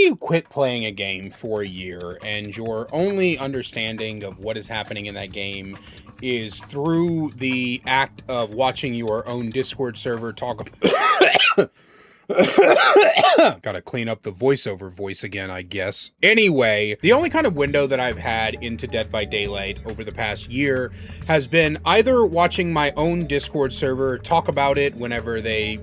you quit playing a game for a year and your only understanding of what is happening in that game is through the act of watching your own Discord server talk gotta clean up the voiceover voice again, I guess. Anyway, the only kind of window that I've had into Dead by Daylight over the past year has been either watching my own Discord server talk about it whenever they,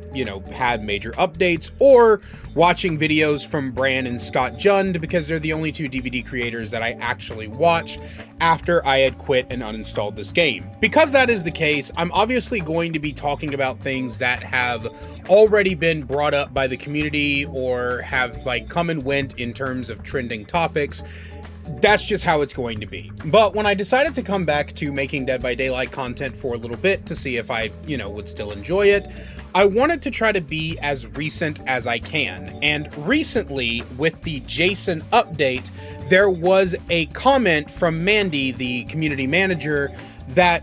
had major updates, or watching videos from Bran and Scott Jund, because they're the only two DVD creators that I actually watch after I had quit and uninstalled this game. Because that is the case, I'm obviously going to be talking about things that have already been brought up by the community or have come and went in terms of trending topics. That's just how it's going to be. But when I decided to come back to making Dead by Daylight content for a little bit to see if I, would still enjoy it, I wanted to try to be as recent as I can. And recently, with the Jason update, there was a comment from Mandy, the community manager, that,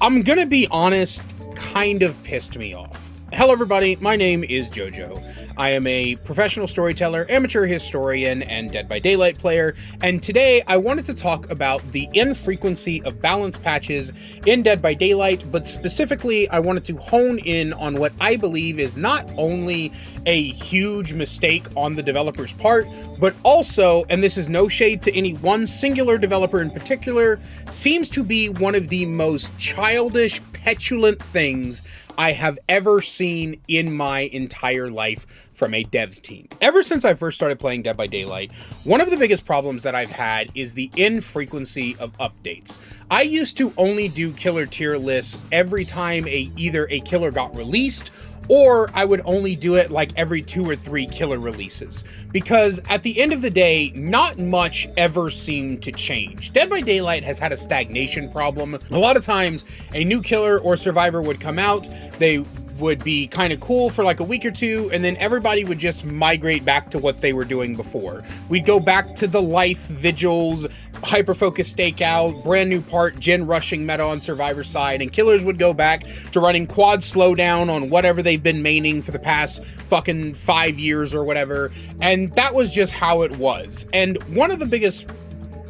I'm gonna be honest, kind of pissed me off. Hello everybody, my name is JoJo. I am a professional storyteller, amateur historian, and Dead by Daylight player, and today I wanted to talk about the infrequency of balance patches in Dead by Daylight, but specifically I wanted to hone in on what I believe is not only a huge mistake on the developer's part, but also, and this is no shade to any one singular developer in particular, seems to be one of the most childish, petulant things I have ever seen in my entire life from a dev team. Ever since I first started playing Dead by Daylight, one of the biggest problems that I've had is the infrequency of updates. I used to only do killer tier lists every time either a killer got released, or I would only do it every 2 or 3 killer releases. Because at the end of the day, not much ever seemed to change. Dead by Daylight has had a stagnation problem. A lot of times, a new killer or survivor would come out, they would be kind of cool for a week or two, and then everybody would just migrate back to what they were doing before. We'd go back to the Life Vigils, hyper-focus stakeout, brand new part, gen rushing meta on Survivor side, and killers would go back to running quad slowdown on whatever they've been maining for the past fucking 5 years or whatever, and that was just how it was. And one of the biggest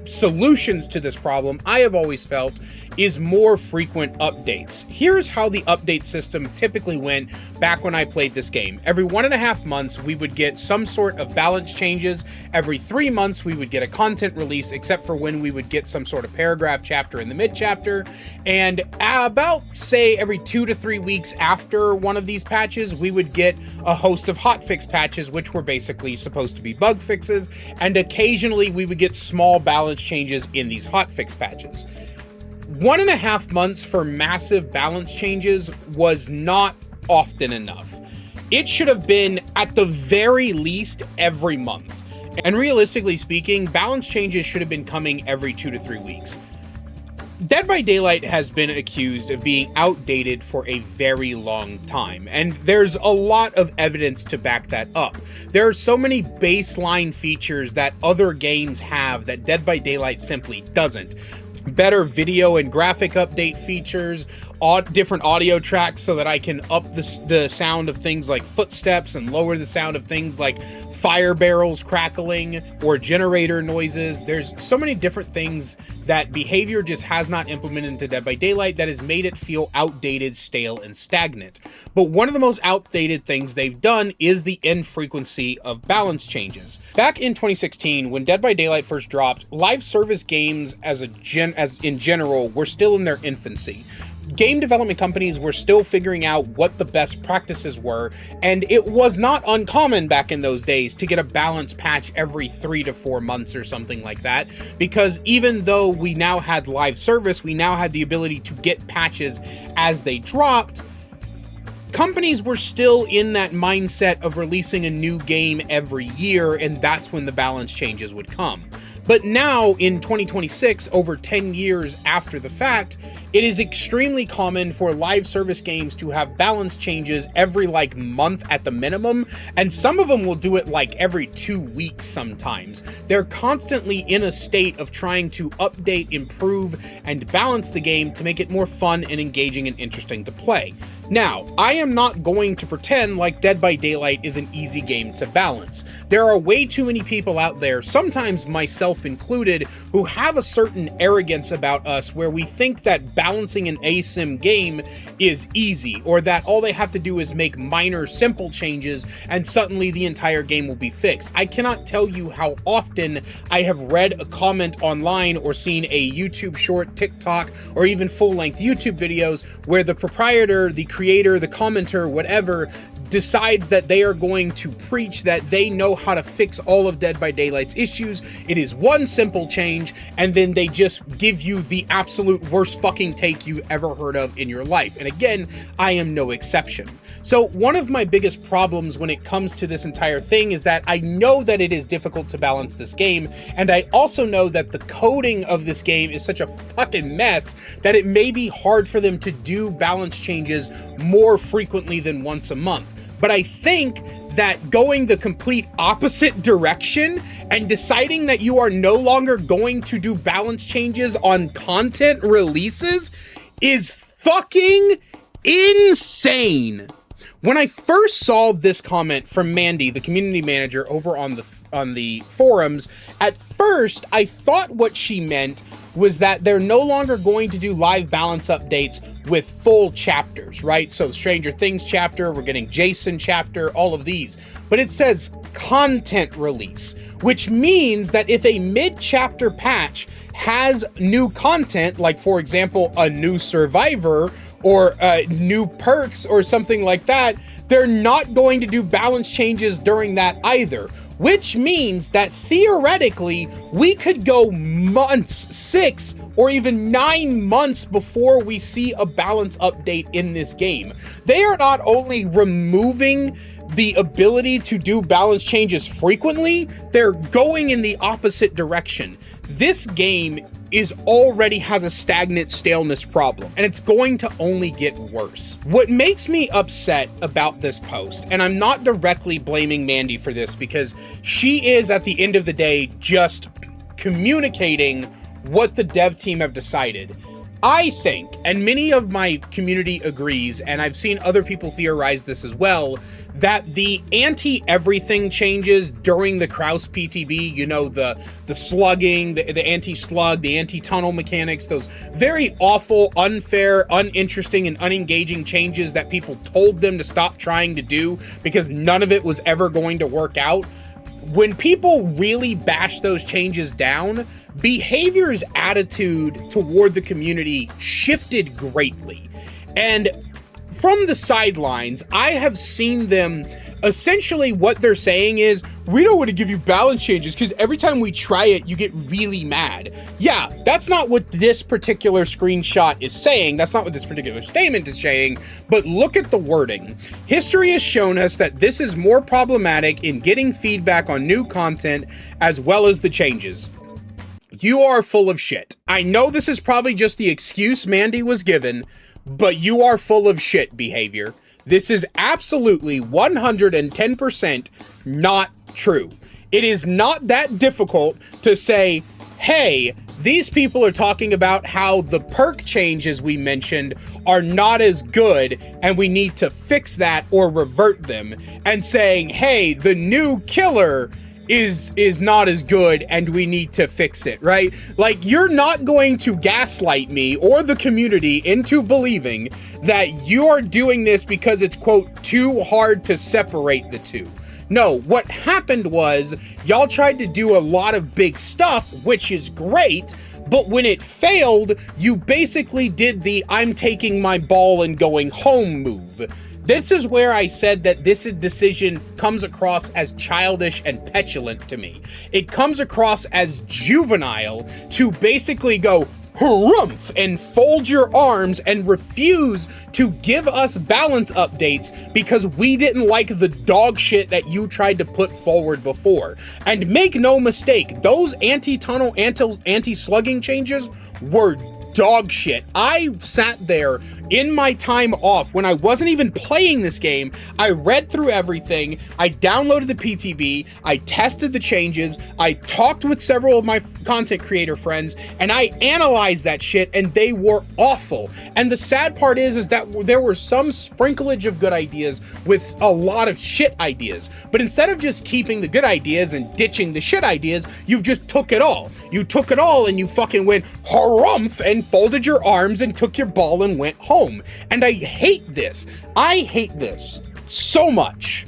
solutions to this problem, I have always felt, is more frequent updates. Here's how the update system typically went back when I played this game. Every 1.5 months, we would get some sort of balance changes. Every 3 months, we would get a content release, except for when we would get some sort of paragraph chapter in the mid-chapter. And about, say, every 2 to 3 weeks after one of these patches, we would get a host of hotfix patches, which were basically supposed to be bug fixes, and occasionally we would get small balance changes in these hotfix patches. 1.5 months for massive balance changes was not often enough. It should have been, at the very least, every month. And realistically speaking, balance changes should have been coming every 2 to 3 weeks. Dead by Daylight has been accused of being outdated for a very long time, and there's a lot of evidence to back that up. There are so many baseline features that other games have that Dead by Daylight simply doesn't. Better video and graphic update features, different audio tracks so that I can up the sound of things like footsteps and lower the sound of things like fire barrels crackling or generator noises. There's so many different things that behavior just has not implemented into Dead by Daylight that has made it feel outdated, stale, and stagnant. But one of the most outdated things they've done is the infrequency of balance changes. Back in 2016, when Dead by Daylight first dropped, live service games as in general were still in their infancy. Game development companies were still figuring out what the best practices were, and it was not uncommon back in those days to get a balance patch every 3 to 4 months or something like that, because even though we now had live service, we now had the ability to get patches as they dropped, companies were still in that mindset of releasing a new game every year, and that's when the balance changes would come. But now in 2026, over 10 years after the fact, it is extremely common for live service games to have balance changes every like month at the minimum, and some of them will do it like every 2 weeks sometimes. They're constantly in a state of trying to update, improve, and balance the game to make it more fun and engaging and interesting to play. Now, I am not going to pretend like Dead by Daylight is an easy game to balance. There are way too many people out there, sometimes myself included, who have a certain arrogance about us where we think that balancing an ASIM game is easy, or that all they have to do is make minor, simple changes and suddenly the entire game will be fixed. I cannot tell you how often I have read a comment online or seen a YouTube short, TikTok, or even full-length YouTube videos where the proprietor, the creator, the commenter, whatever, decides that they are going to preach that they know how to fix all of Dead by Daylight's issues. It is one simple change, and then they just give you the absolute worst fucking take you've ever heard of in your life. And again, I am no exception. So one of my biggest problems when it comes to this entire thing is that I know that it is difficult to balance this game, and I also know that the coding of this game is such a fucking mess that it may be hard for them to do balance changes more frequently than once a month. But I think that going the complete opposite direction and deciding that you are no longer going to do balance changes on content releases is fucking insane. When I first saw this comment from Mandy, the community manager over on the forums, at first I thought what she meant was that they're no longer going to do live balance updates with full chapters, right? So Stranger Things chapter, we're getting Jason chapter, all of these. But it says content release, which means that if a mid-chapter patch has new content, like for example, a new survivor or new perks or something like that, they're not going to do balance changes during that either. Which means that theoretically, we could go months, 6 or even 9 months before we see a balance update in this game. They are not only removing the ability to do balance changes frequently, they're going in the opposite direction. This game already has a stagnant staleness problem, and it's going to only get worse. What makes me upset about this post, and I'm not directly blaming Mandy for this because she is at the end of the day just communicating what the dev team have decided. I think, and many of my community agrees, and I've seen other people theorize this as well, that the anti-everything changes during the Kraus PTB, you know, the slugging, the anti-slug, the anti-tunnel mechanics, those very awful, unfair, uninteresting, and unengaging changes that people told them to stop trying to do because none of it was ever going to work out. When people really bash those changes down, behavior's attitude toward the community shifted greatly. And from the sidelines, I have seen them, essentially what they're saying is, we don't want to give you balance changes because every time we try it, you get really mad. Yeah, that's not what this particular screenshot is saying. That's not what this particular statement is saying, but look at the wording. History has shown us that this is more problematic in getting feedback on new content as well as the changes. You are full of shit. I know this is probably just the excuse Mandy was given, but you are full of shit, behavior. This is absolutely 110% not true. It is not that difficult to say, hey, these people are talking about how the perk changes we mentioned are not as good and we need to fix that or revert them, and saying, hey, the new killer is not as good and we need to fix it, right? Like, you're not going to gaslight me or the community into believing that you're doing this because it's, quote, too hard to separate the two. No, what happened was y'all tried to do a lot of big stuff, which is great, but when it failed, you basically did the I'm taking my ball and going home move. This is where I said that this decision comes across as childish and petulant to me. It comes across as juvenile to basically go, harumph and fold your arms and refuse to give us balance updates because we didn't like the dog shit that you tried to put forward before. And make no mistake, those anti-tunnel, anti-slugging changes were dog shit. I sat there in my time off when I wasn't even playing this game. I read through everything. I downloaded the PTB. I tested the changes. I talked with several of my content creator friends and I analyzed that shit and they were awful. And the sad part is that there were some sprinklage of good ideas with a lot of shit ideas. But instead of just keeping the good ideas and ditching the shit ideas, you just took it all. You took it all and you fucking went harumph and folded your arms and took your ball and went home. And I hate this. I hate this so much.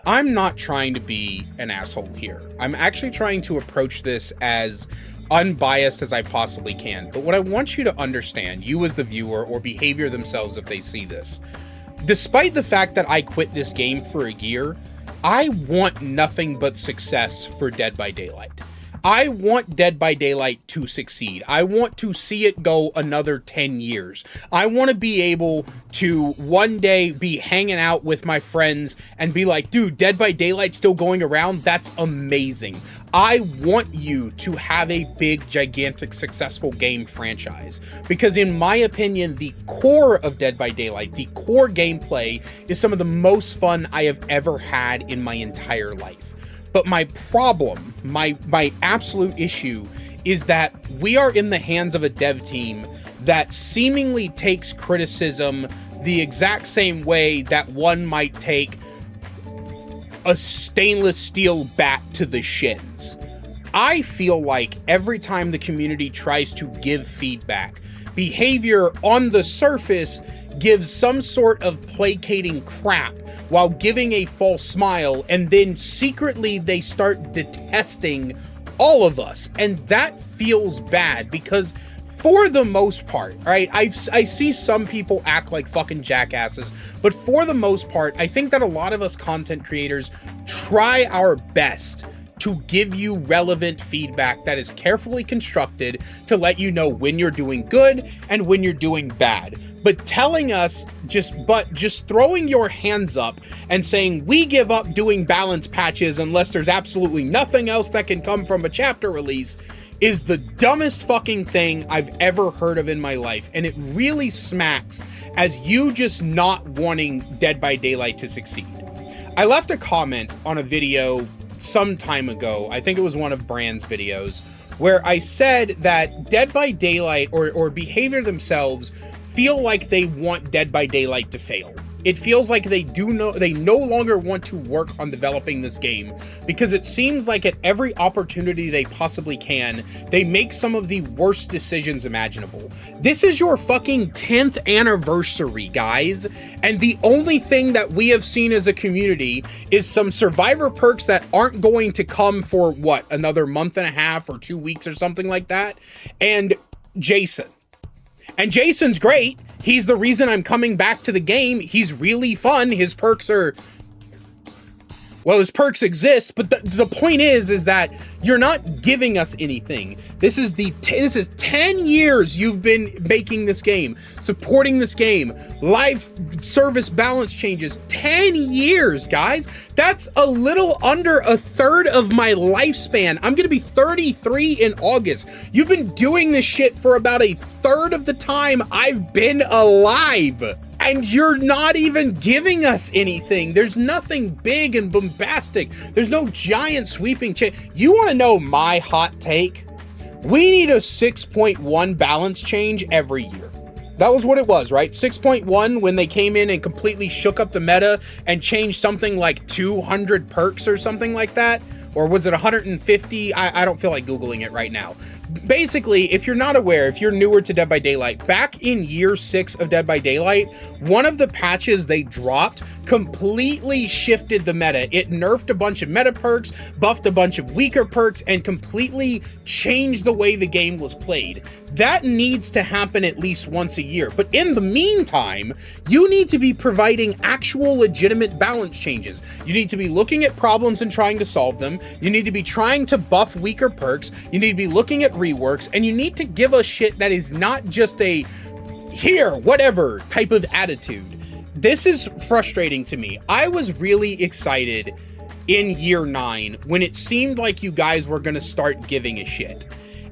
I'm not trying to be an asshole here. I'm actually trying to approach this as unbiased as I possibly can. But what I want you to understand, you as the viewer or behavior themselves if they see this, despite the fact that I quit this game for a year, I want nothing but success for Dead by Daylight. I want Dead by Daylight to succeed. I want to see it go another 10 years. I want to be able to one day be hanging out with my friends and be like, dude, Dead by Daylight still going around? That's amazing. I want you to have a big, gigantic, successful game franchise. Because in my opinion, the core of Dead by Daylight, the core gameplay, is some of the most fun I have ever had in my entire life. But my problem, my absolute issue, is that we are in the hands of a dev team that seemingly takes criticism the exact same way that one might take a stainless steel bat to the shins. I feel like every time the community tries to give feedback, behavior on the surface gives some sort of placating crap while giving a false smile, and then secretly they start detesting all of us. And that feels bad because for the most part, right, I see some people act like fucking jackasses, but for the most part, I think that a lot of us content creators try our best to give you relevant feedback that is carefully constructed to let you know when you're doing good and when you're doing bad. But telling us just throwing your hands up and saying we give up doing balance patches unless there's absolutely nothing else that can come from a chapter release is the dumbest fucking thing I've ever heard of in my life. And it really smacks as you just not wanting Dead by Daylight to succeed. I left a comment on a video some time ago, I think it was one of Brand's videos, where I said that Dead by Daylight or behavior themselves feel like they want Dead by Daylight to fail. It feels like they no longer want to work on developing this game because it seems like at every opportunity they possibly can, they make some of the worst decisions imaginable. This is your fucking 10th anniversary, guys, and the only thing that we have seen as a community is some survivor perks that aren't going to come for, what, another month and a half or 2 weeks or something like that, and Jason. And Jason's great. He's the reason I'm coming back to the game. He's really fun. His perks are... well, his perks exist, but the point is that you're not giving us anything. This is 10 years you've been making this game, supporting this game, live service balance changes. 10 years, guys. That's a little under a third of my lifespan. I'm gonna be 33 in August. You've been doing this shit for about a third of the time I've been alive. And you're not even giving us anything. There's nothing big and bombastic. There's no giant sweeping change. You want to know my hot take? We need a 6.1 balance change every year. That was what it was, right? 6.1 when they came in and completely shook up the meta and changed something like 200 perks or something like that. Or was it 150? I don't feel like Googling it right now. Basically, if you're not aware, if you're newer to Dead by Daylight, back in year 6 of Dead by Daylight, one of the patches they dropped completely shifted the meta. It nerfed a bunch of meta perks, buffed a bunch of weaker perks, and completely changed the way the game was played. That needs to happen at least once a year. But in the meantime, you need to be providing actual legitimate balance changes. You need to be looking at problems and trying to solve them. game. You need to be trying to buff weaker perks. You need to be looking at reworks, and you need to give us shit that is not just a here, whatever type of attitude. This is frustrating to me. I was really excited in year 9 when it seemed like you guys were going to start giving a shit.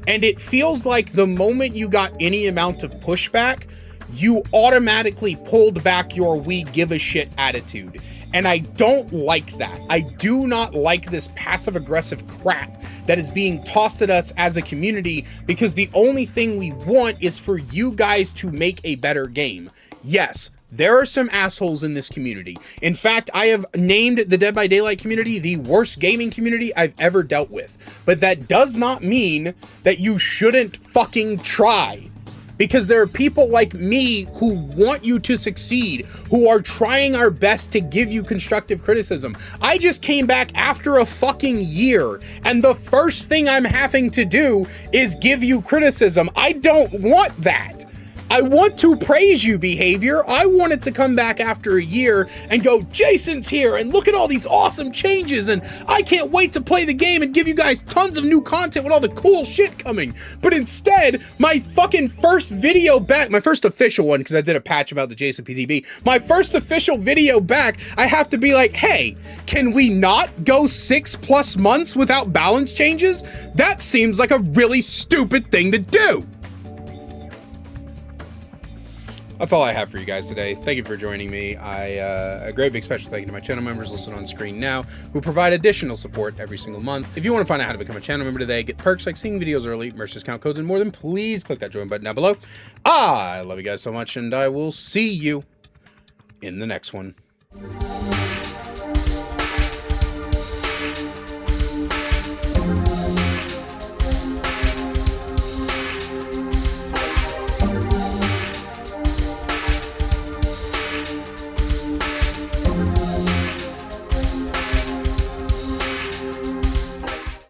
And it feels like the moment you got any amount of pushback, you automatically pulled back your we give a shit attitude. And I don't like that. I do not like this passive aggressive crap that is being tossed at us as a community, because the only thing we want is for you guys to make a better game. Yes, there are some assholes in this community. In fact, I have named the Dead by Daylight community the worst gaming community I've ever dealt with. But that does not mean that you shouldn't fucking try. Because there are people like me who want you to succeed, who are trying our best to give you constructive criticism. I just came back after a fucking year, and the first thing I'm having to do is give you criticism. I don't want that. I want to praise you, behavior. I wanted to come back after a year and go, Jason's here, and look at all these awesome changes, and I can't wait to play the game and give you guys tons of new content with all the cool shit coming. But instead, my fucking first video back, my first official one, because I did a patch about the Jason PTB, my first official video back, I have to be like, hey, can we not go 6+ months without balance changes? That seems like a really stupid thing to do. That's all I have for you guys today. Thank you for joining me. A great big special thank you to my channel members listed on screen now, who provide additional support every single month. If you want to find out how to become a channel member today, get perks like seeing videos early, merch discount codes, and more, then please click that join button down below. I love you guys so much, and I will see you in the next one.